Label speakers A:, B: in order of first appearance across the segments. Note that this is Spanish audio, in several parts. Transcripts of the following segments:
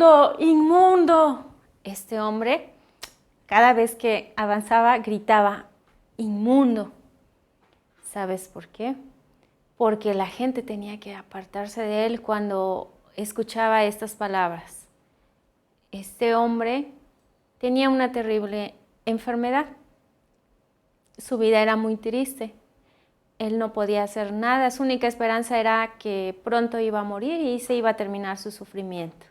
A: inmundo, inmundo. Este hombre, cada vez que avanzaba, gritaba, inmundo. ¿Sabes por qué? Porque la gente tenía que apartarse de él cuando escuchaba estas palabras. Este hombre tenía una terrible enfermedad. Su vida era muy triste. Él no podía hacer nada. Su única esperanza era que pronto iba a morir y se iba a terminar su sufrimiento.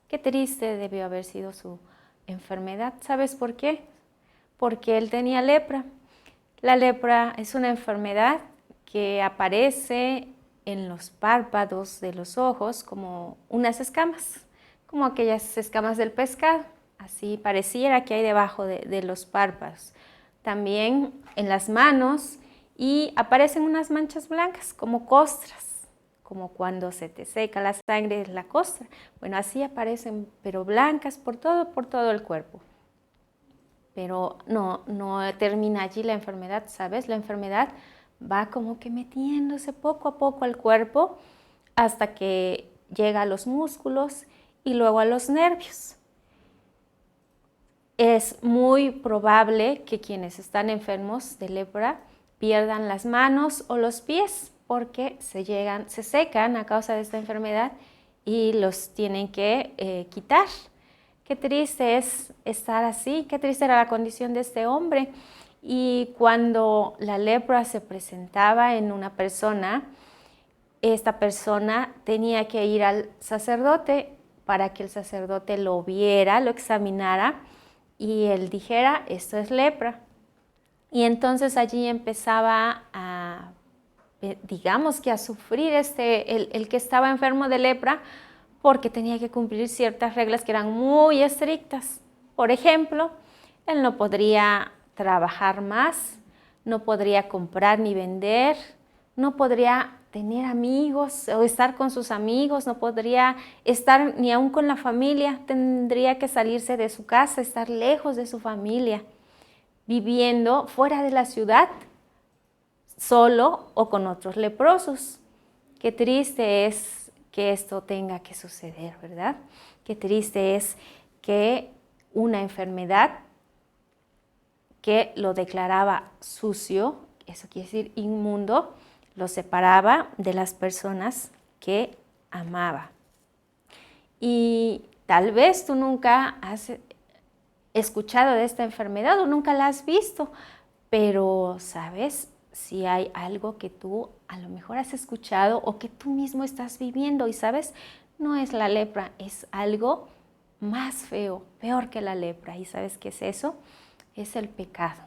A: Qué triste debió haber sido su enfermedad. ¿Sabes por qué? Porque él tenía lepra. La lepra es una enfermedad que aparece en los párpados de los ojos como unas escamas, como aquellas escamas del pescado. Así pareciera que hay debajo de los párpados. También en las manos y aparecen unas manchas blancas como costras, como cuando se te seca la sangre de la costra. Bueno, así aparecen, pero blancas por todo el cuerpo. Pero no termina allí la enfermedad, ¿sabes? La enfermedad va como que metiéndose poco a poco al cuerpo hasta que llega a los músculos y luego a los nervios. Es muy probable que quienes están enfermos de lepra pierdan las manos o los pies porque se secan a causa de esta enfermedad y los tienen que quitar. Qué triste es estar así, qué triste era la condición de este hombre. Y cuando la lepra se presentaba en una persona, esta persona tenía que ir al sacerdote para que el sacerdote lo viera, lo examinara y él dijera, esto es lepra. Y entonces allí empezaba a, digamos que a sufrir el que estaba enfermo de lepra, porque tenía que cumplir ciertas reglas que eran muy estrictas. Por ejemplo, él no podría trabajar más, no podría comprar ni vender, no podría tener amigos o estar con sus amigos, no podría estar ni aún con la familia, tendría que salirse de su casa, estar lejos de su familia, viviendo fuera de la ciudad, solo o con otros leprosos. Qué triste es que esto tenga que suceder, ¿verdad? Qué triste es que una enfermedad que lo declaraba sucio, eso quiere decir inmundo, lo separaba de las personas que amaba. Y tal vez tú nunca has escuchado de esta enfermedad o nunca la has visto, pero ¿sabes? Si hay algo que tú a lo mejor has escuchado o que tú mismo estás viviendo y sabes, no es la lepra, es algo más feo, peor que la lepra. ¿Y sabes qué es eso? Es el pecado.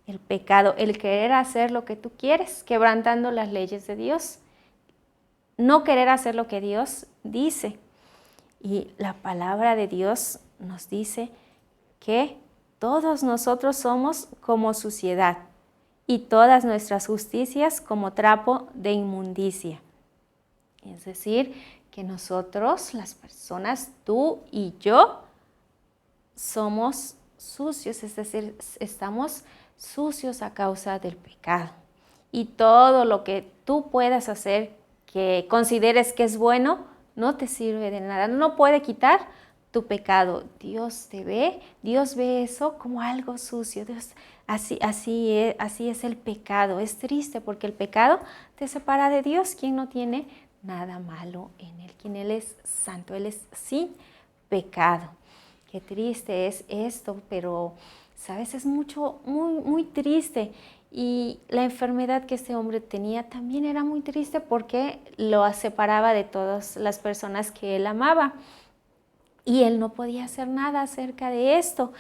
A: El pecado, el querer hacer lo que tú quieres, quebrantando las leyes de Dios. No querer hacer lo que Dios dice. Y la palabra de Dios nos dice que todos nosotros somos como suciedad y todas nuestras justicias como trapo de inmundicia. Es decir, que nosotros, las personas, tú y yo, somos sucios, es decir, estamos sucios a causa del pecado. Y todo lo que tú puedas hacer que consideres que es bueno, no te sirve de nada, no puede quitar tu pecado. Dios te ve, Dios ve eso como algo sucio. Dios, así es el pecado. Es triste porque el pecado te separa de Dios, quien no tiene nada malo en él, quien Él es santo, Él es sin pecado. Qué triste es esto, pero sabes, es muy triste. Y la enfermedad que este hombre tenía también era muy triste porque lo separaba de todas las personas que él amaba. Y él no podía hacer nada acerca de esto.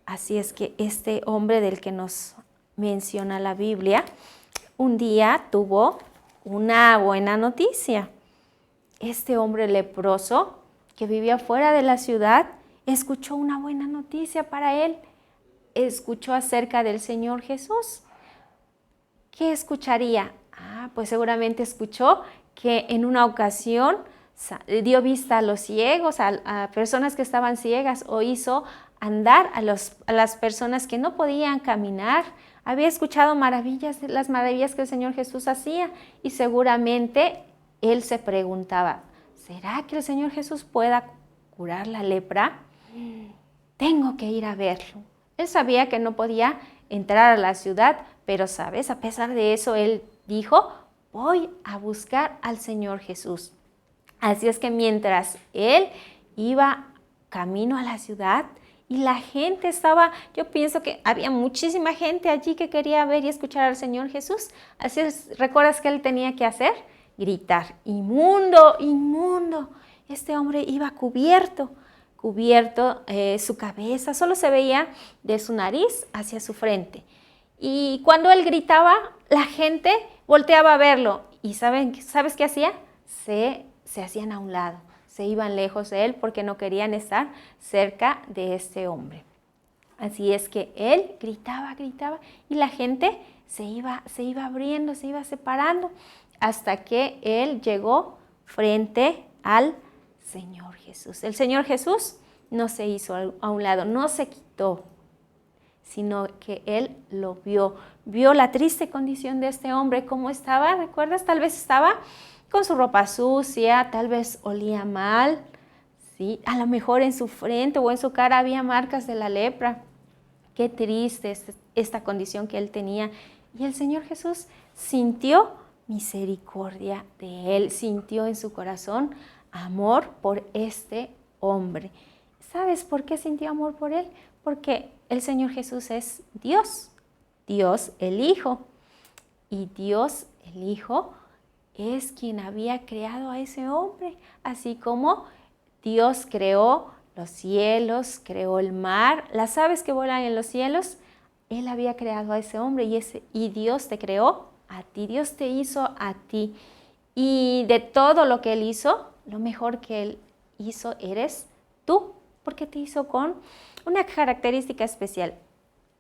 A: Así es que este hombre del que nos menciona la Biblia, un día tuvo una buena noticia. Este hombre leproso que vivía fuera de la ciudad, escuchó una buena noticia para él. Escuchó acerca del Señor Jesús. ¿Qué escucharía? Pues seguramente escuchó que en una ocasión dio vista a los ciegos, a personas que estaban ciegas, o hizo andar a las personas que no podían caminar. Había escuchado las maravillas que el Señor Jesús hacía, y seguramente él se preguntaba, ¿será que el Señor Jesús pueda curar la lepra, tengo que ir a verlo. Él sabía que no podía entrar a la ciudad, pero sabes, a pesar de eso, él dijo, voy a buscar al Señor Jesús. Así es que mientras él iba camino a la ciudad y la gente estaba, yo pienso que había muchísima gente allí que quería ver y escuchar al Señor Jesús. Así es, ¿recuerdas qué él tenía que hacer? Gritar, inmundo, inmundo. Este hombre iba cubierto su cabeza, solo se veía de su nariz hacia su frente. Y cuando él gritaba, la gente volteaba a verlo. ¿Y sabes qué hacía? Se hacían a un lado, se iban lejos de él porque no querían estar cerca de este hombre. Así es que él gritaba y la gente se iba abriendo, se iba separando hasta que él llegó frente al Señor Jesús. El Señor Jesús no se hizo a un lado, no se quitó, sino que él lo vio la triste condición de este hombre, cómo estaba, ¿recuerdas? Tal vez estaba con su ropa sucia, tal vez olía mal, ¿sí? A lo mejor en su frente o en su cara había marcas de la lepra. Qué triste esta condición que él tenía. Y el Señor Jesús sintió misericordia de él, sintió en su corazón amor por este hombre. ¿Sabes por qué sintió amor por él? Porque el Señor Jesús es Dios, Dios el Hijo. Y Dios el Hijo es quien había creado a ese hombre, así como Dios creó los cielos, creó el mar, las aves que vuelan en los cielos. Él había creado a ese hombre y Dios te creó a ti, Dios te hizo a ti. Y de todo lo que Él hizo, lo mejor que Él hizo eres tú, porque te hizo con una característica especial.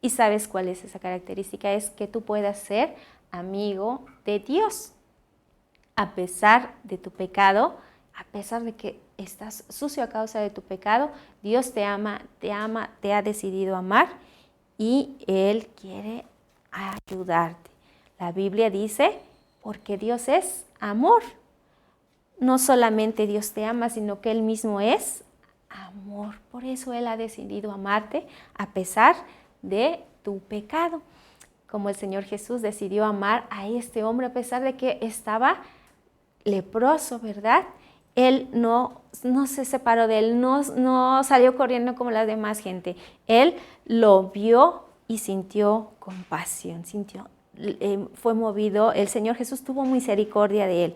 A: ¿Y sabes cuál es esa característica? Es que tú puedas ser amigo de Dios. A pesar de tu pecado, a pesar de que estás sucio a causa de tu pecado, Dios te ama, te ha decidido amar y Él quiere ayudarte. La Biblia dice, porque Dios es amor. No solamente Dios te ama, sino que Él mismo es amor. Por eso Él ha decidido amarte a pesar de tu pecado. Como el Señor Jesús decidió amar a este hombre a pesar de que estaba leproso, ¿verdad? Él no se separó de él, no salió corriendo como la demás gente. Él lo vio y sintió compasión, fue movido. El Señor Jesús tuvo misericordia de él.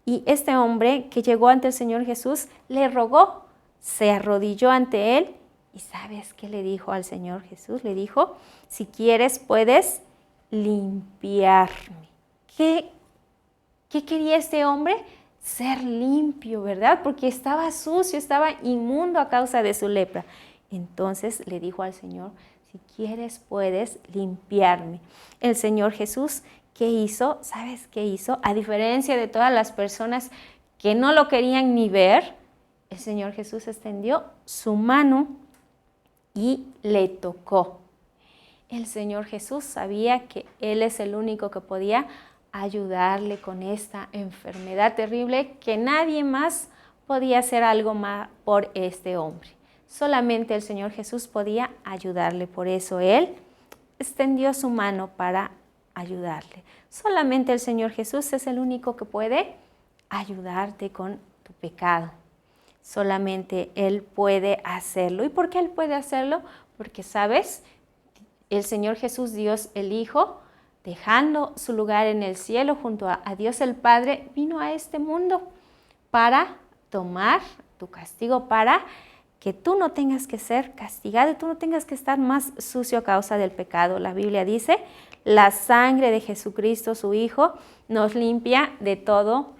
A: Y este hombre que llegó ante el Señor Jesús le rogó, se arrodilló ante él. ¿Y sabes qué le dijo al Señor Jesús? Le dijo, si quieres puedes limpiarme. ¿Qué quería este hombre? Ser limpio, ¿verdad? Porque estaba sucio, estaba inmundo a causa de su lepra. Entonces le dijo al Señor, si quieres puedes limpiarme. El Señor Jesús, ¿qué hizo? ¿Sabes qué hizo? A diferencia de todas las personas que no lo querían ni ver, el Señor Jesús extendió su mano y le tocó. El Señor Jesús sabía que Él es el único que podía ayudarle con esta enfermedad terrible, que nadie más podía hacer algo más por este hombre. Solamente el Señor Jesús podía ayudarle, por eso Él extendió su mano para ayudarle. Solamente el Señor Jesús es el único que puede ayudarte con tu pecado. Solamente Él puede hacerlo. ¿Y por qué Él puede hacerlo? Porque, ¿sabes? El Señor Jesús, Dios el Hijo, dejando su lugar en el cielo junto a Dios el Padre, vino a este mundo para tomar tu castigo, para que tú no tengas que ser castigado y tú no tengas que estar más sucio a causa del pecado. La Biblia dice, la sangre de Jesucristo, su Hijo, nos limpia de todo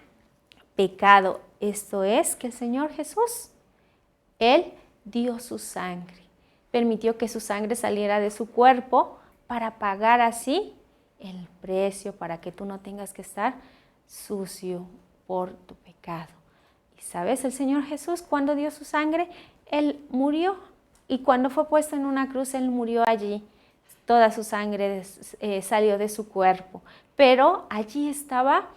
A: pecado. Esto es que el Señor Jesús, Él dio su sangre, permitió que su sangre saliera de su cuerpo para pagar así el precio, para que tú no tengas que estar sucio por tu pecado. Y sabes, el Señor Jesús, cuando dio su sangre, Él murió. Y cuando fue puesto en una cruz, Él murió allí. Toda su sangre salió de su cuerpo. Pero allí estaba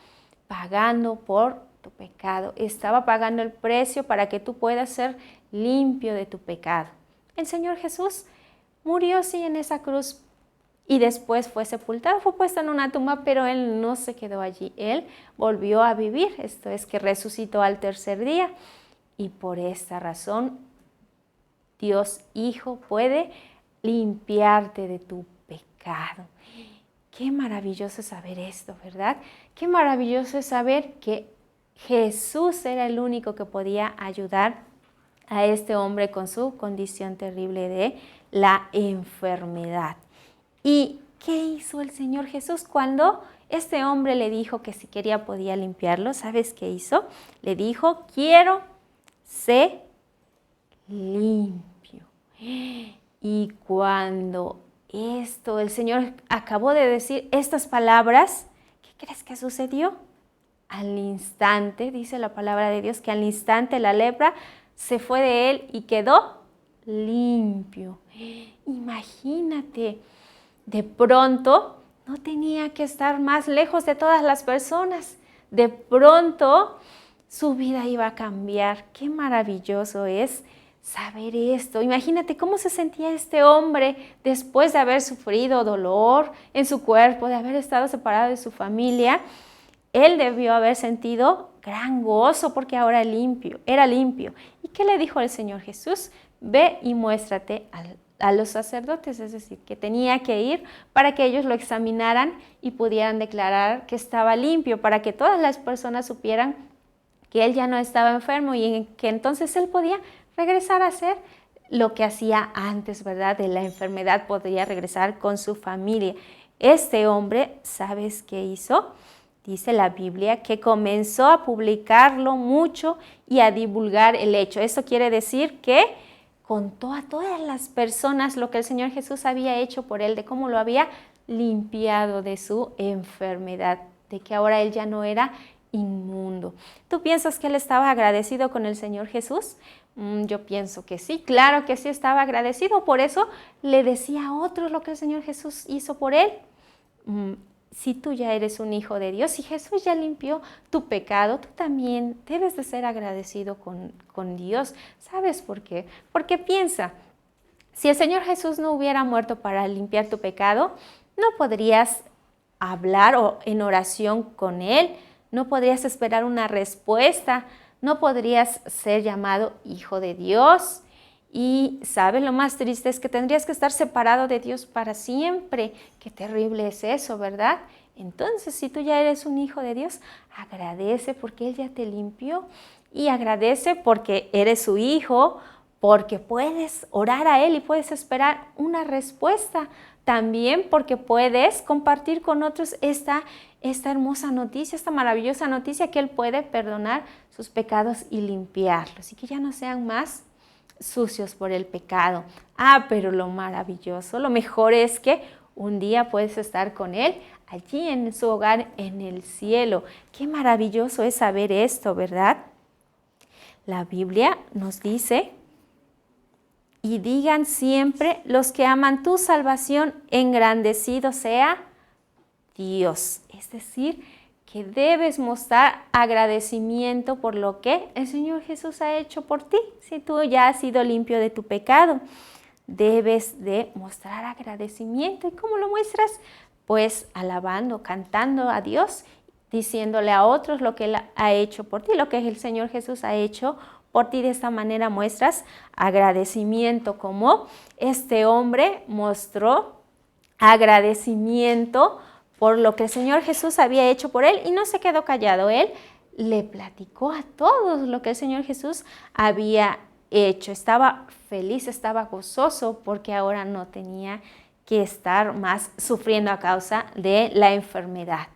A: pagando por tu pecado. Estaba pagando el precio para que tú puedas ser limpio de tu pecado. El Señor Jesús murió sí en esa cruz y después fue sepultado, fue puesto en una tumba, pero Él no se quedó allí. Él volvió a vivir, esto es que resucitó al tercer día, y por esta razón Dios Hijo puede limpiarte de tu pecado. Qué maravilloso es saber esto, ¿verdad? Qué maravilloso es saber que Jesús era el único que podía ayudar a este hombre con su condición terrible de la enfermedad. ¿Y qué hizo el Señor Jesús cuando este hombre le dijo que si quería podía limpiarlo? ¿Sabes qué hizo? Le dijo, quiero ser limpio. Y cuando el Señor acabó de decir estas palabras, ¿qué crees que sucedió? Al instante, dice la palabra de Dios, que al instante la lepra se fue de él y quedó limpio. Imagínate, de pronto no tenía que estar más lejos de todas las personas. De pronto su vida iba a cambiar. Qué maravilloso es saber esto. Imagínate cómo se sentía este hombre después de haber sufrido dolor en su cuerpo, de haber estado separado de su familia. Él debió haber sentido gran gozo porque ahora era limpio. ¿Y qué le dijo el Señor Jesús? Ve y muéstrate a los sacerdotes, es decir, que tenía que ir para que ellos lo examinaran y pudieran declarar que estaba limpio, para que todas las personas supieran que él ya no estaba enfermo y que entonces él podía regresar a hacer lo que hacía antes, ¿verdad? De la enfermedad, podría regresar con su familia. Este hombre, ¿sabes qué hizo? Dice la Biblia que comenzó a publicarlo mucho y a divulgar el hecho. Esto quiere decir que contó a todas las personas lo que el Señor Jesús había hecho por él, de cómo lo había limpiado de su enfermedad, de que ahora él ya no era inmundo. ¿Tú piensas que él estaba agradecido con el Señor Jesús? Yo pienso que sí, claro que sí estaba agradecido, por eso le decía a otros lo que el Señor Jesús hizo por él. Si tú ya eres un hijo de Dios, si Jesús ya limpió tu pecado, tú también debes de ser agradecido con Dios. ¿Sabes por qué? Porque piensa, si el Señor Jesús no hubiera muerto para limpiar tu pecado, no podrías hablar en oración con Él, no podrías esperar una respuesta, no podrías ser llamado hijo de Dios. Y, ¿sabes? Lo más triste es que tendrías que estar separado de Dios para siempre. Qué terrible es eso, ¿verdad? Entonces, si tú ya eres un hijo de Dios, agradece porque Él ya te limpió. Y agradece porque eres su hijo, porque puedes orar a Él y puedes esperar una respuesta. También porque puedes compartir con otros esta hermosa noticia, esta maravillosa noticia que Él puede perdonar sus pecados y limpiarlos y que ya no sean más sucios por el pecado. Pero lo maravilloso, lo mejor es que un día puedes estar con Él allí en su hogar en el cielo. Qué maravilloso es saber esto, ¿verdad? La Biblia nos dice, y digan siempre los que aman tu salvación, engrandecido sea Dios. Es decir, que debes mostrar agradecimiento por lo que el Señor Jesús ha hecho por ti. Si tú ya has sido limpio de tu pecado, debes de mostrar agradecimiento. ¿Y cómo lo muestras? Pues alabando, cantando a Dios, diciéndole a otros lo que Él ha hecho por ti, lo que el Señor Jesús ha hecho por ti. De esta manera muestras agradecimiento, como este hombre mostró agradecimiento por lo que el Señor Jesús había hecho por él y no se quedó callado. Él le platicó a todos lo que el Señor Jesús había hecho. Estaba feliz, estaba gozoso porque ahora no tenía que estar más sufriendo a causa de la enfermedad.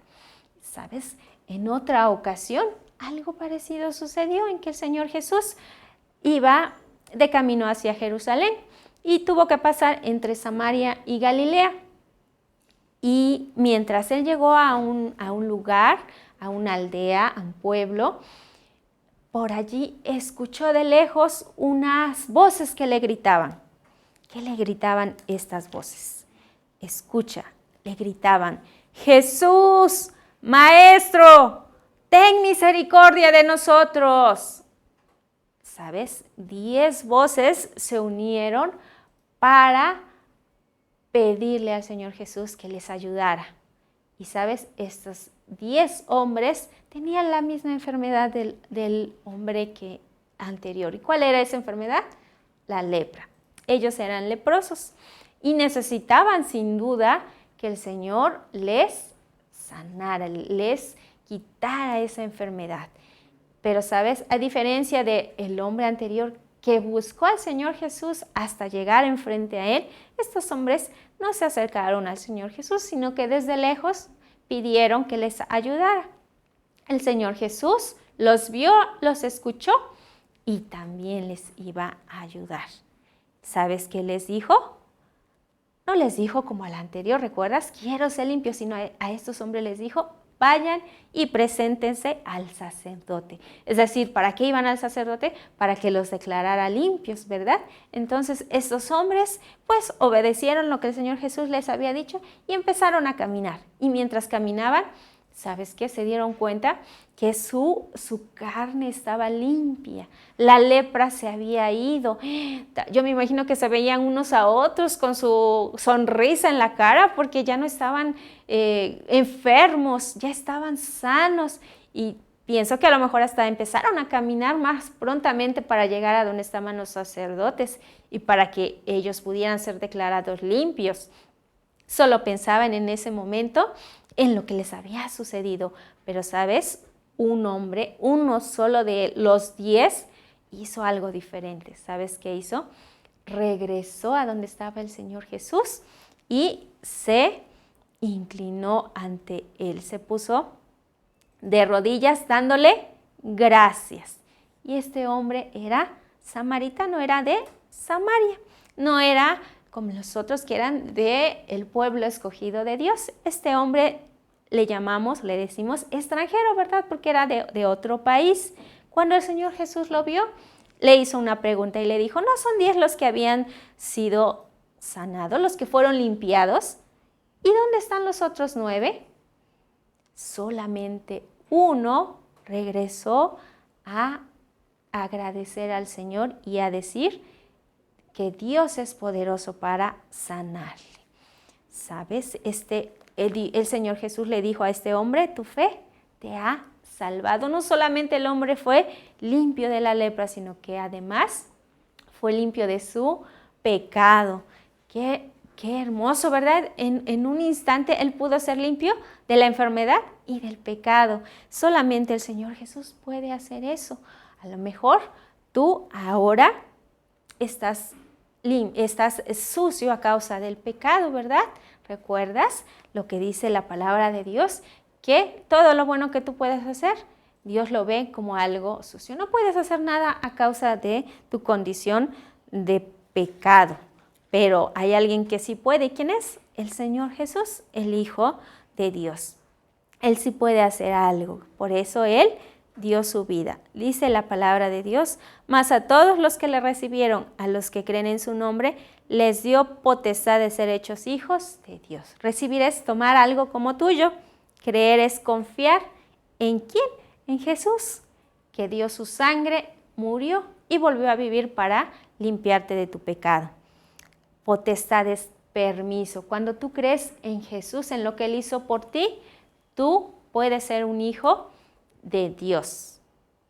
A: ¿Sabes? En otra ocasión, algo parecido sucedió en que el Señor Jesús iba de camino hacia Jerusalén y tuvo que pasar entre Samaria y Galilea. Y mientras él llegó a un lugar, a una aldea, a un pueblo, por allí escuchó de lejos unas voces que le gritaban. ¿Qué le gritaban estas voces? Escucha, le gritaban, Jesús, Maestro, ten misericordia de nosotros. ¿Sabes? 10 voces se unieron para pedirle al Señor Jesús que les ayudara. Y sabes, estos 10 hombres tenían la misma enfermedad del hombre que anterior. ¿Y cuál era esa enfermedad? La lepra. Ellos eran leprosos y necesitaban sin duda que el Señor les sanara, les quitara esa enfermedad. Pero sabes, a diferencia del hombre anterior que buscó al Señor Jesús hasta llegar enfrente a él, estos hombres no se acercaron al Señor Jesús, sino que desde lejos pidieron que les ayudara. El Señor Jesús los vio, los escuchó y también les iba a ayudar. ¿Sabes qué les dijo? No les dijo como al anterior, ¿recuerdas? Quiero ser limpio, sino a estos hombres les dijo, vayan y preséntense al sacerdote. Es decir, ¿para qué iban al sacerdote? Para que los declarara limpios, ¿verdad? Entonces, estos hombres pues obedecieron lo que el Señor Jesús les había dicho y empezaron a caminar. Y mientras caminaban, ¿sabes qué? Se dieron cuenta que su carne estaba limpia. La lepra se había ido. Yo me imagino que se veían unos a otros con su sonrisa en la cara porque ya no estaban enfermos, ya estaban sanos. Y pienso que a lo mejor hasta empezaron a caminar más prontamente para llegar a donde estaban los sacerdotes y para que ellos pudieran ser declarados limpios. Solo pensaban en ese momento en lo que les había sucedido. Pero, ¿sabes? Un hombre, uno solo de los 10, hizo algo diferente. ¿Sabes qué hizo? Regresó a donde estaba el Señor Jesús y se inclinó ante él. Se puso de rodillas dándole gracias. Y este hombre era samaritano, era de Samaria. No era como los otros que eran del pueblo escogido de Dios. Este hombre le decimos extranjero, ¿verdad? Porque era de otro país. Cuando el Señor Jesús lo vio, le hizo una pregunta y le dijo, ¿no son 10 los que habían sido sanados, los que fueron limpiados? ¿Y dónde están los otros 9? Solamente uno regresó a agradecer al Señor y a decir que Dios es poderoso para sanarle. ¿Sabes? El Señor Jesús le dijo a este hombre, tu fe te ha salvado. No solamente el hombre fue limpio de la lepra, sino que además fue limpio de su pecado. Qué hermoso, ¿verdad? En un instante él pudo ser limpio de la enfermedad y del pecado. Solamente el Señor Jesús puede hacer eso. A lo mejor tú ahora estás sucio a causa del pecado, ¿verdad? ¿Recuerdas lo que dice la palabra de Dios? Que todo lo bueno que tú puedes hacer, Dios lo ve como algo sucio. No puedes hacer nada a causa de tu condición de pecado. Pero hay alguien que sí puede. ¿Quién es? El Señor Jesús, el Hijo de Dios. Él sí puede hacer algo. Por eso Él dio su vida. Dice la palabra de Dios, mas a todos los que le recibieron, a los que creen en su nombre, les dio potestad de ser hechos hijos de Dios. Recibir es tomar algo como tuyo. Creer es confiar ¿en quién? En Jesús, que dio su sangre, murió y volvió a vivir para limpiarte de tu pecado. Potestad es permiso. Cuando tú crees en Jesús, en lo que Él hizo por ti, tú puedes ser un hijo de Dios.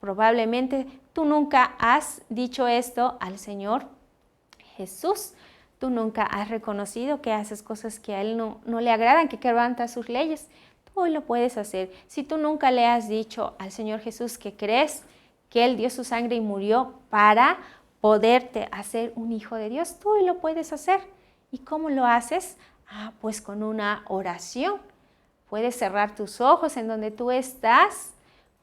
A: Probablemente tú nunca has dicho esto al Señor Jesús. Tú nunca has reconocido que haces cosas que a Él no le agradan, que quebrantas sus leyes. Tú hoy lo puedes hacer. Si tú nunca le has dicho al Señor Jesús que crees que Él dio su sangre y murió para poderte hacer un hijo de Dios, tú hoy lo puedes hacer. ¿Y cómo lo haces? Pues con una oración. Puedes cerrar tus ojos en donde tú estás,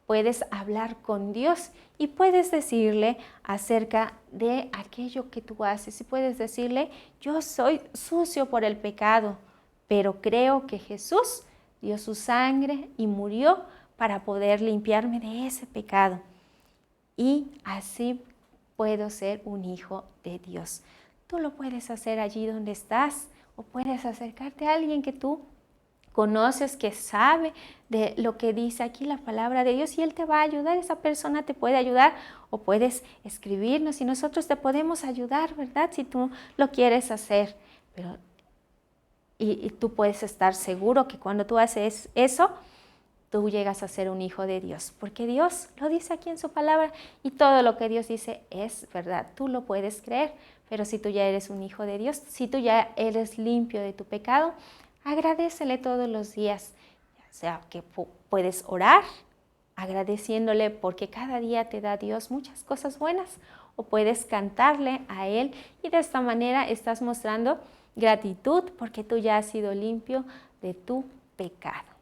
A: puedes hablar con Dios y puedes decirle acerca de aquello que tú haces. Y puedes decirle, yo soy sucio por el pecado, pero creo que Jesús dio su sangre y murió para poder limpiarme de ese pecado. Y así puedo ser un hijo de Dios. Tú lo puedes hacer allí donde estás o puedes acercarte a alguien que tú conoces, que sabe de lo que dice aquí la palabra de Dios y Él te va a ayudar. Esa persona te puede ayudar o puedes escribirnos y nosotros te podemos ayudar, ¿verdad? Si tú lo quieres hacer. Pero, y tú puedes estar seguro que cuando tú haces eso, tú llegas a ser un hijo de Dios, porque Dios lo dice aquí en su palabra y todo lo que Dios dice es verdad. Tú lo puedes creer, pero si tú ya eres un hijo de Dios, si tú ya eres limpio de tu pecado, agradécele todos los días. O sea, que puedes orar agradeciéndole porque cada día te da Dios muchas cosas buenas, o puedes cantarle a Él y de esta manera estás mostrando gratitud porque tú ya has sido limpio de tu pecado.